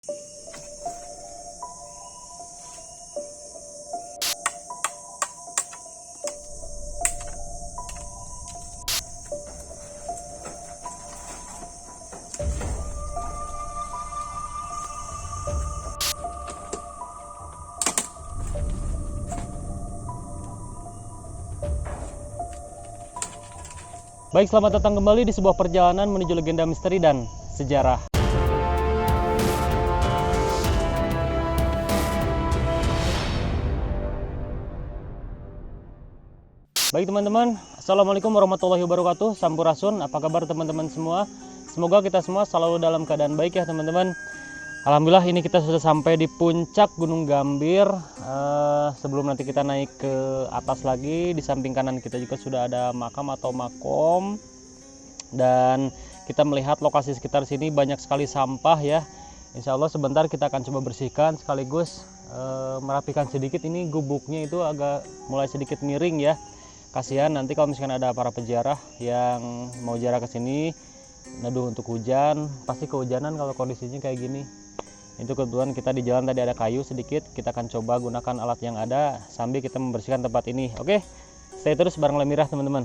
Baik, selamat datang kembali di sebuah perjalanan menuju legenda misteri dan sejarah. Baik teman-teman, Assalamualaikum warahmatullahi wabarakatuh. Sampurasun, apa kabar teman-teman semua? Semoga kita semua selalu dalam keadaan baik ya teman-teman. Alhamdulillah ini kita sudah sampai di puncak Gunung Gambir. Sebelum nanti kita naik ke atas lagi, di samping kanan kita juga sudah ada makam atau makom. Dan kita melihat lokasi sekitar sini banyak sekali sampah ya. Insya Allah sebentar kita akan coba bersihkan sekaligus merapikan sedikit. Ini gubuknya itu agak mulai sedikit miring ya. Kasihan nanti kalau misalkan ada para peziarah yang mau ziarah ke sini, naduh untuk hujan, pasti kehujanan kalau kondisinya kayak gini. Itu kebetulan kita di jalan tadi ada kayu sedikit, kita akan coba gunakan alat yang ada sambil kita membersihkan tempat ini. Oke, stay terus bareng Lemirah teman-teman.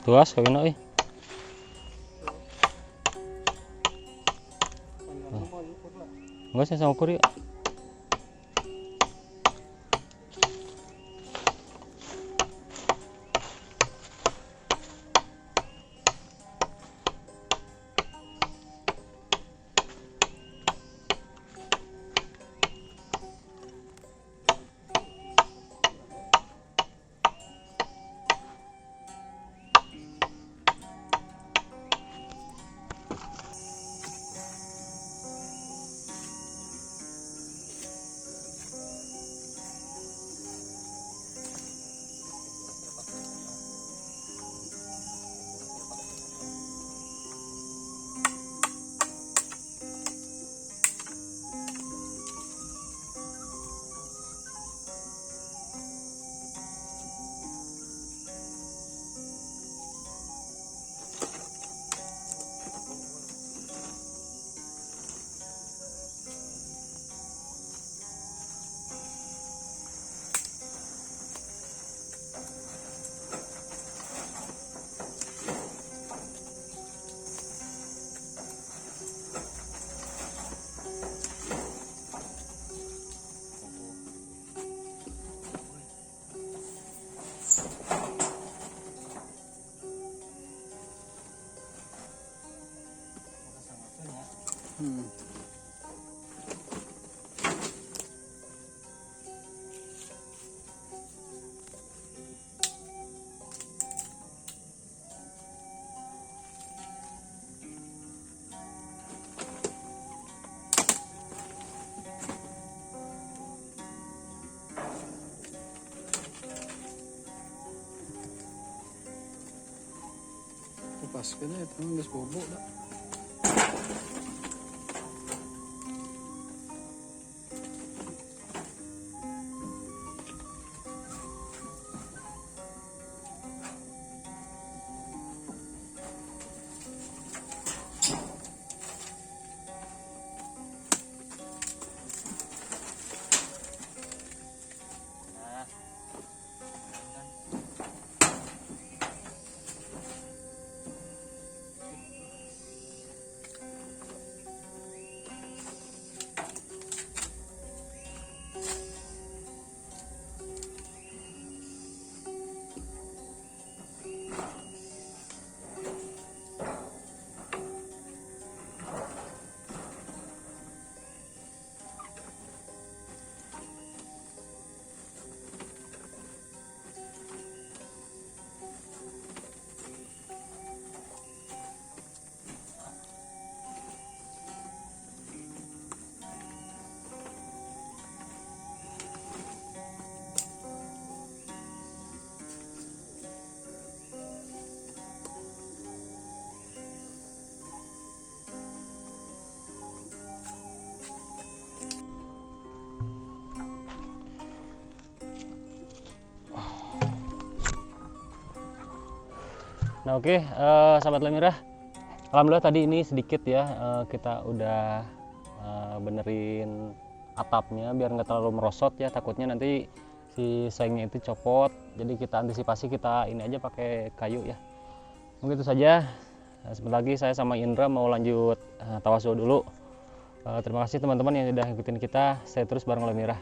Tuas kawin oi. Enggak sih sama puri. Pas kena itu geus bobo dah. Nah oke, sahabat Lemira, alhamdulillah tadi ini sedikit ya kita udah benerin atapnya biar nggak terlalu merosot ya, takutnya nanti si sengnya itu copot. Jadi kita antisipasi, kita ini aja pakai kayu ya. Mungkin itu saja. Sebentar lagi saya sama Indra mau lanjut tawasul dulu. Terima kasih teman-teman yang sudah ngikutin kita. Saya terus bareng Lemira.